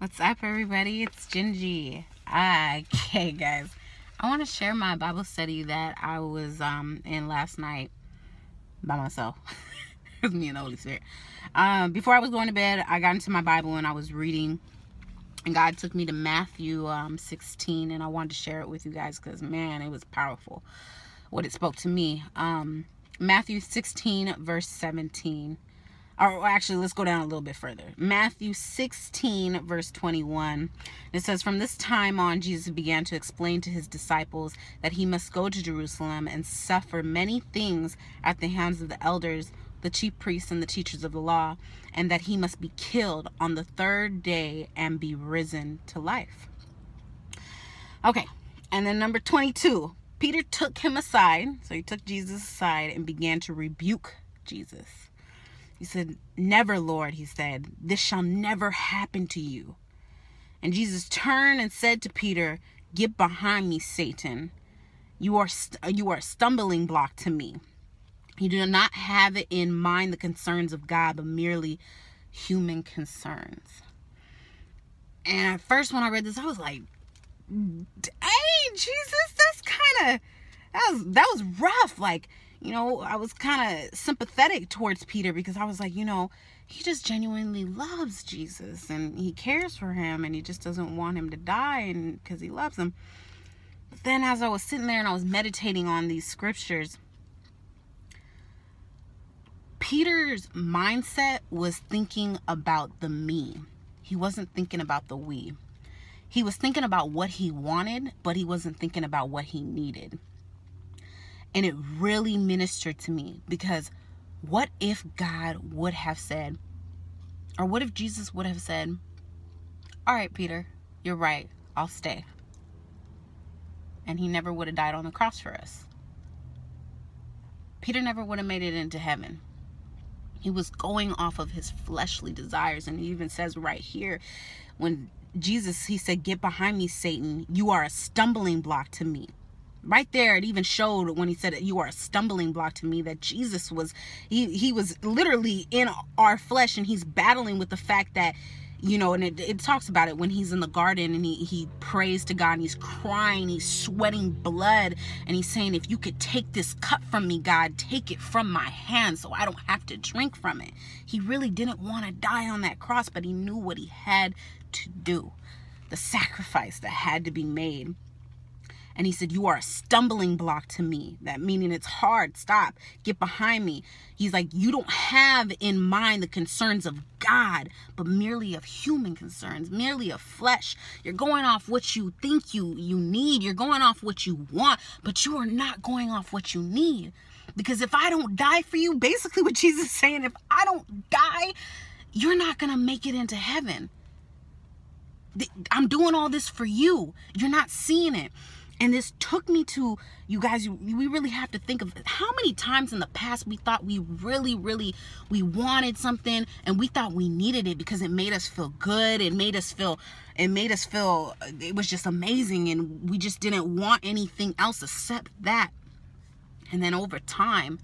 What's up, everybody? It's Gingy. Okay, guys. I want to share my Bible study that I was in last night by myself. It was me and the Holy Spirit. Before I was going to bed, I got into my Bible and I was reading. And God took me to Matthew 16, and I wanted to share it with you guys because, man, it was powerful what it spoke to me. Matthew 16, verse 17. Or actually, let's go down a little bit further. Matthew 16, verse 21. It says, "From this time on, Jesus began to explain to his disciples that he must go to Jerusalem and suffer many things at the hands of the elders, the chief priests, and the teachers of the law, and that he must be killed on the third day and be risen to life." Okay, and then number 22. Peter took him aside, so he took Jesus aside and began to rebuke Jesus. He said, "Never, Lord," he said, "this shall never happen to you." And Jesus turned and said to Peter, "Get behind me, Satan. You are a stumbling block to me. You do not have it in mind the concerns of God, but merely human concerns." And at first when I read this, I was like, "Hey, Jesus, that was rough." Like, I was kind of sympathetic towards Peter because I was like, he just genuinely loves Jesus and he cares for him and he just doesn't want him to die and because he loves him. But then as I was sitting there and I was meditating on these scriptures, Peter's mindset was thinking about the me. He wasn't thinking about the we. He was thinking about what he wanted, but he wasn't thinking about what he needed. And it really ministered to me because what if God would have said, or what if Jesus would have said, "All right, Peter, you're right, I'll stay." And he never would have died on the cross for us. Peter never would have made it into heaven. He was going off of his fleshly desires. And he even says right here, when Jesus, he said, "Get behind me, Satan. You are a stumbling block to me." Right there, it even showed when he said, "You are a stumbling block to me," that Jesus was, he was literally in our flesh, and he's battling with the fact that, and it talks about it when he's in the garden and he prays to God and he's crying, he's sweating blood, and he's saying, "If you could take this cup from me, God, take it from my hand so I don't have to drink from it." He really didn't want to die on that cross, but he knew what he had to do, the sacrifice that had to be made. And he said, "You are a stumbling block to me." That meaning it's hard. Stop. Get behind me. He's like, you don't have in mind the concerns of God, but merely of human concerns, merely of flesh. You're going off what you think you need. You're going off what you want, but you are not going off what you need. Because if I don't die for you, basically what Jesus is saying, if I don't die, you're not going to make it into heaven. I'm doing all this for you. You're not seeing it. And this took me to, you guys, we really have to think of how many times in the past we thought we really wanted something and we thought we needed it because it made us feel good. It made us feel it was just amazing, and we just didn't want anything else except that. And then over time,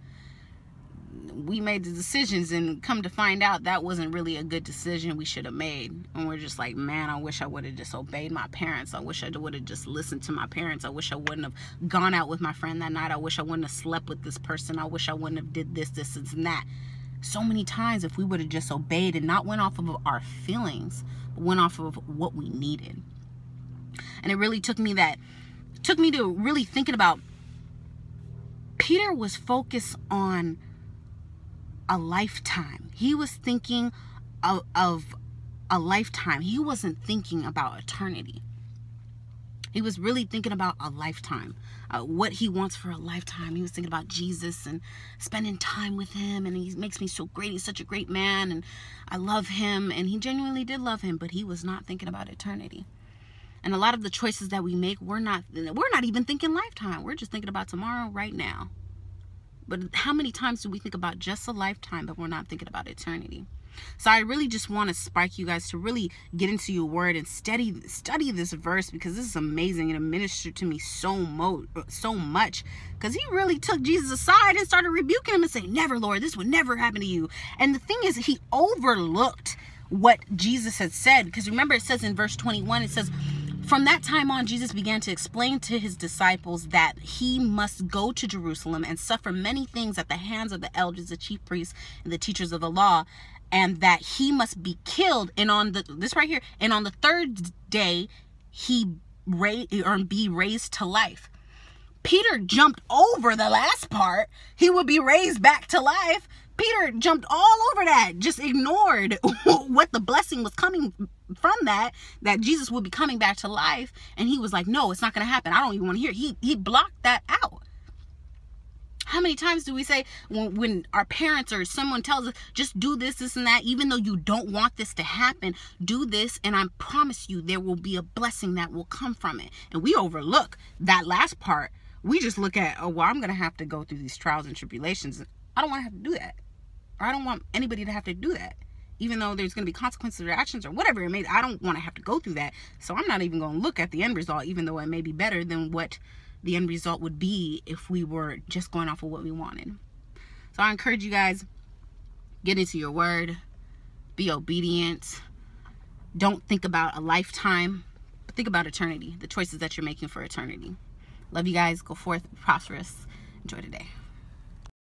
we made the decisions, and come to find out that wasn't really a good decision we should have made. And we're just like, man, I wish I would have just obeyed my parents. I wish I would have just listened to my parents. I wish I wouldn't have gone out with my friend that night. I wish I wouldn't have slept with this person. I wish I wouldn't have did this and that. So many times, if we would have just obeyed and not went off of our feelings, but went off of what we needed. And it really took me to really thinking about, Peter was focused on a lifetime. He was thinking of a lifetime. He wasn't thinking about eternity. He was really thinking about a lifetime, what he wants for a lifetime. He was thinking about Jesus and spending time with him, and he makes me so great. He's such a great man, and I love him, and he genuinely did love him, but he was not thinking about eternity. And a lot of the choices that we make, we're not even thinking lifetime. We're just thinking about tomorrow, right now. But how many times do we think about just a lifetime, but we're not thinking about eternity? So I really just want to spark you guys to really get into your word and study this verse, because this is amazing, and it ministered to me so much, because he really took Jesus aside and started rebuking him and saying, "Never, Lord, this would never happen to you." And the thing is, he overlooked what Jesus had said. Because remember, it says in verse 21, it says, from that time on, Jesus began to explain to his disciples that he must go to Jerusalem and suffer many things at the hands of the elders, the chief priests, and the teachers of the law, and that he must be killed. And on the third day, he be raised to life. Peter jumped over the last part. He would be raised back to life. Peter jumped all over that, just ignored what the blessing was coming from, that Jesus would be coming back to life. And he was like, no, it's not going to happen. I don't even want to hear it. He blocked that out. How many times do we say when our parents or someone tells us, just do this and that, even though you don't want this to happen, do this, and I promise you there will be a blessing that will come from it. And we overlook that last part. We just look at, oh, well, I'm going to have to go through these trials and tribulations. I don't want to have to do that. Or I don't want anybody to have to do that. Even though there's going to be consequences or actions or whatever it may be, I don't want to have to go through that. So I'm not even going to look at the end result, even though it may be better than what the end result would be if we were just going off of what we wanted. So I encourage you guys, get into your word, be obedient. Don't think about a lifetime, but think about eternity, the choices that you're making for eternity. Love you guys. Go forth, prosperous. Enjoy the day.